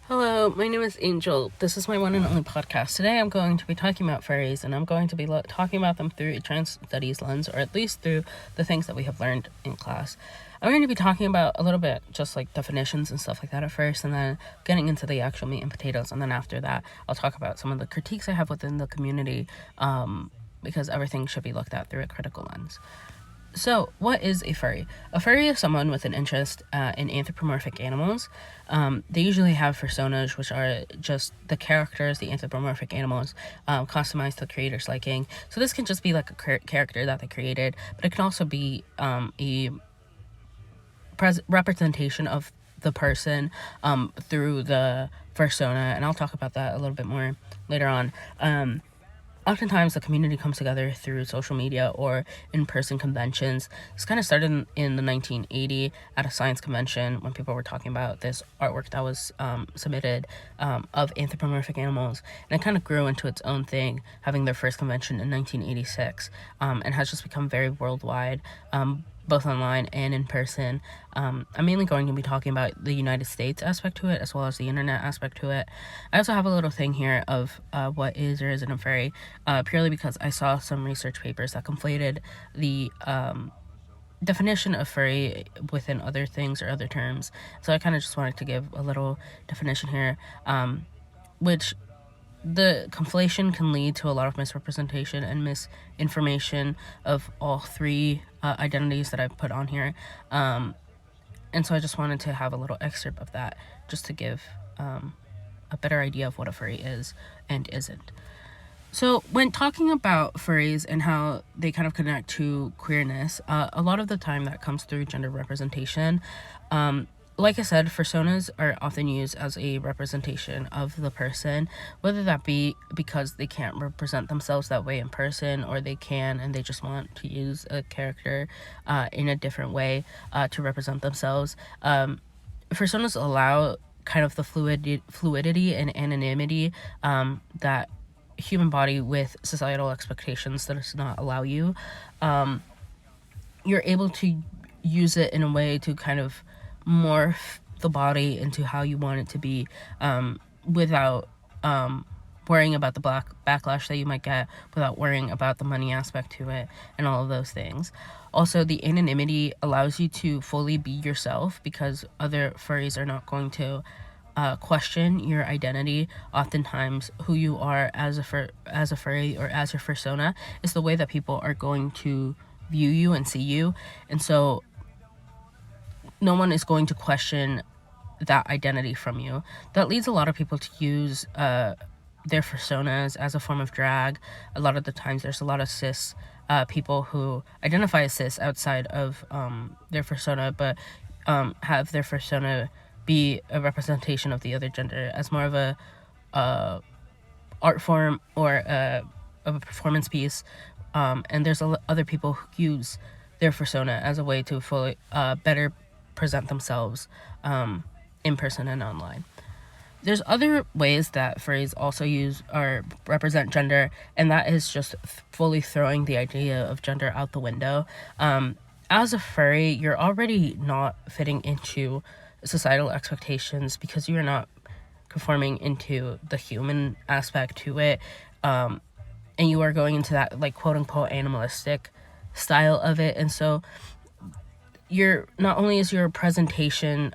Hello, my name is Angel. This is my one and only podcast. Today I'm going to be talking about furries, and I'm going to be talking about them through a trans studies lens, or at least through the things that we have learned in class. I'm going to be talking about a little bit just like definitions and stuff like that at first, and then getting into the actual meat and potatoes, and then after that I'll talk about some of the critiques I have within the community, because everything should be looked at through a critical lens. So, what is a furry? A furry is someone with an interest in anthropomorphic animals. They usually have personas, which are just the characters, the anthropomorphic animals, customized to the creator's liking. So this can just be like a character that they created, but it can also be a representation of the person through the persona, and I'll talk about that a little bit more later on. Oftentimes, the community comes together through social media or in-person conventions. This kind of started in the 1980 at a science convention when people were talking about this artwork that was submitted of anthropomorphic animals. And it kind of grew into its own thing, having their first convention in 1986, and has just become very worldwide, both online and in person. I'm mainly going to be talking about the United States aspect to it, as well as the internet aspect to it. I also have a little thing here of what is or isn't a furry, purely because I saw some research papers that conflated the definition of furry within other things or other terms. So I kind of just wanted to give a little definition here, which the conflation can lead to a lot of misrepresentation and misinformation of all three identities that I've put on here. And so I just wanted to have a little excerpt of that just to give a better idea of what a furry is and isn't. So when talking about furries and how they kind of connect to queerness, a lot of the time that comes through gender representation. Like I said, personas are often used as a representation of the person, whether that be because they can't represent themselves that way in person, or they can and they just want to use a character in a different way to represent themselves. Personas allow kind of the fluidity and anonymity that human body with societal expectations that does not allow you. You're able to use it in a way to kind of morph the body into how you want it to be, without worrying about the backlash that you might get, without worrying about the money aspect to it, and all of those things. Also, the anonymity allows you to fully be yourself, because other furries are not going to question your identity. Oftentimes, who you are as a furry or as your persona is the way that people are going to view you and see you, and so no one is going to question that identity from you. That leads a lot of people to use their personas as a form of drag. A lot of the times there's a lot of cis people who identify as cis outside of their persona, but have their persona be a representation of the other gender as more of a art form or a performance piece. And there's other people who use their persona as a way to fully better present themselves in person and online. There's other ways that furries also use or represent gender, and that is just fully throwing the idea of gender out the window. As a furry, you're already not fitting into societal expectations because you're not conforming into the human aspect to it, and you are going into that like quote unquote animalistic style of it, and so you're not only is your presentation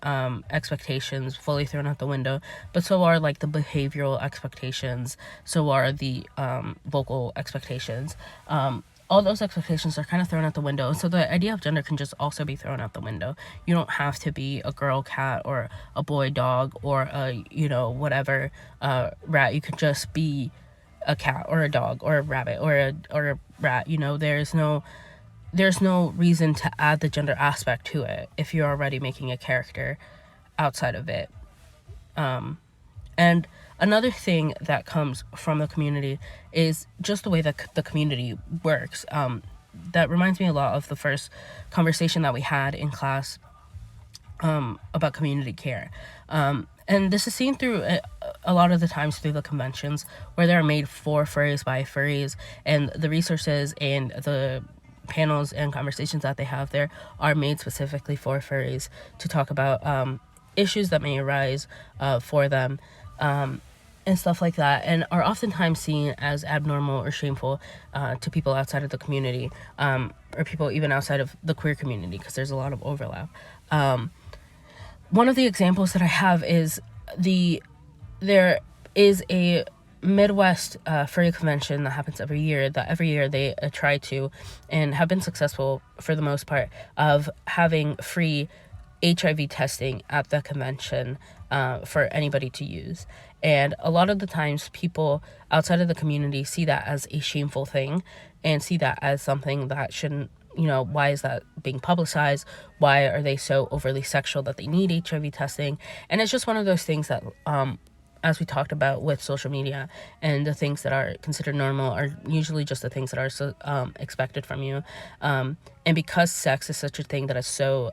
expectations fully thrown out the window, but so are like the behavioral expectations, so are the vocal expectations. All those expectations are kind of thrown out the window, so the idea of gender can just also be thrown out the window. You don't have to be a girl cat or a boy dog or a whatever rat. You could just be a cat or a dog or a rabbit or a rat. There's no reason to add the gender aspect to it if you're already making a character outside of it. And another thing that comes from the community is just the way that the community works. That reminds me a lot of the first conversation that we had in class about community care. And this is seen through a lot of the times through the conventions where they're made for furries by furries, and the resources and the panels and conversations that they have there are made specifically for furries to talk about issues that may arise for them, and stuff like that, and are oftentimes seen as abnormal or shameful to people outside of the community, or people even outside of the queer community, because there's a lot of overlap. One of the examples that I have is there is a Midwest furry convention that happens every year, that every year they try to, and have been successful for the most part, of having free HIV testing at the convention for anybody to use. And a lot of the times people outside of the community see that as a shameful thing, and see that as something that shouldn't, why is that being publicized? Why are they so overly sexual that they need HIV testing? And it's just one of those things that, as we talked about with social media, and the things that are considered normal are usually just the things that are expected from you. And because sex is such a thing that is so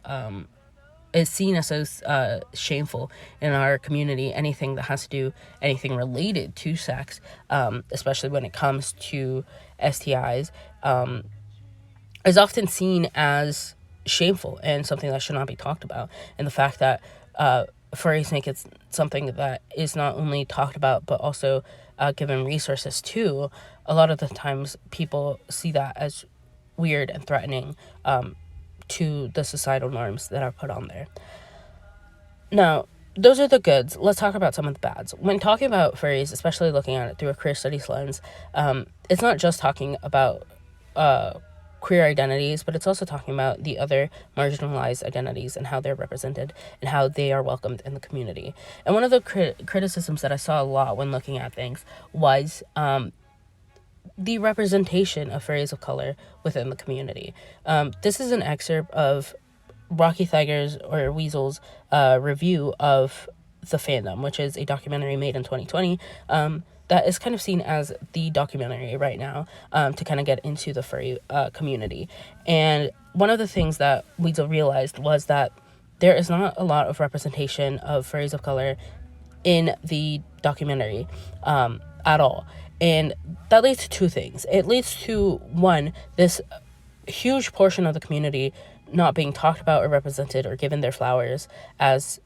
is seen as so shameful in our community, anything that has to do, anything related to sex, especially when it comes to STIs, is often seen as shameful and something that should not be talked about. And the fact that furries make it something that is not only talked about but also given resources to, a lot of the times people see that as weird and threatening to the societal norms that are put on there. Now, those are the goods. Let's talk about some of the bads. When talking about furries, especially looking at it through a queer studies lens, it's not just talking about queer identities, but it's also talking about the other marginalized identities and how they're represented and how they are welcomed in the community. And one of the criticisms that I saw a lot when looking at things was the representation of furries of color within the community. This is an excerpt of Rocky Thiger's or Weasel's review of The Fandom, which is a documentary made in 2020 that is kind of seen as the documentary right now to kind of get into the furry community. And one of the things that Weasel realized was that there is not a lot of representation of furries of color in the documentary at all. And that leads to two things. It leads to, one, this huge portion of the community not being talked about or represented or given their flowers as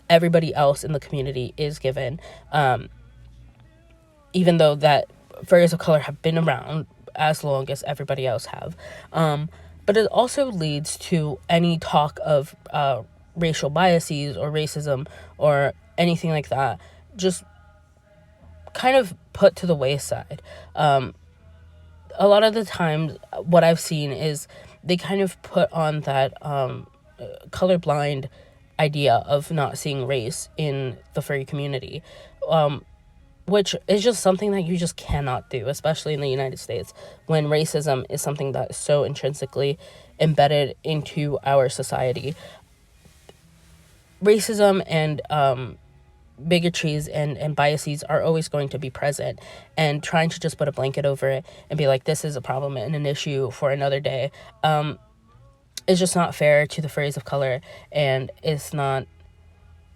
everybody else in the community is given, even though that furries of color have been around as long as everybody else have. But it also leads to any talk of racial biases or racism or anything like that just kind of put to the wayside. A lot of the times what I've seen is they kind of put on that colorblind idea of not seeing race in the furry community, which is just something that you just cannot do, especially in the United States, when racism is something that is so intrinsically embedded into our society. Racism and bigotries and biases are always going to be present, and trying to just put a blanket over it and be like, this is a problem and an issue for another day, is just not fair to the furries of color, and it's not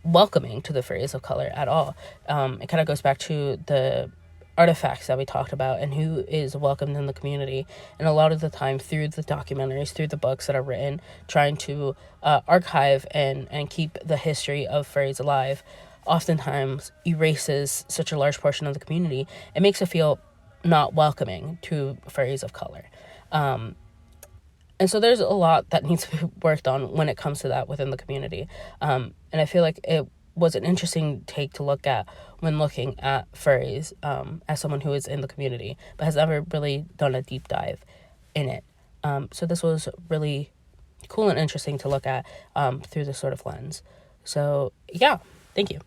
welcoming to the furries of color at all. It kind of goes back to the artifacts that we talked about and who is welcomed in the community. And a lot of the time through the documentaries, through the books that are written, trying to archive and keep the history of furries alive, oftentimes erases such a large portion of the community. It makes it feel not welcoming to furries of color. And so there's a lot that needs to be worked on when it comes to that within the community. And I feel like it was an interesting take to look at when looking at furries as someone who is in the community but has never really done a deep dive in it. So this was really cool and interesting to look at through this sort of lens. So yeah, thank you.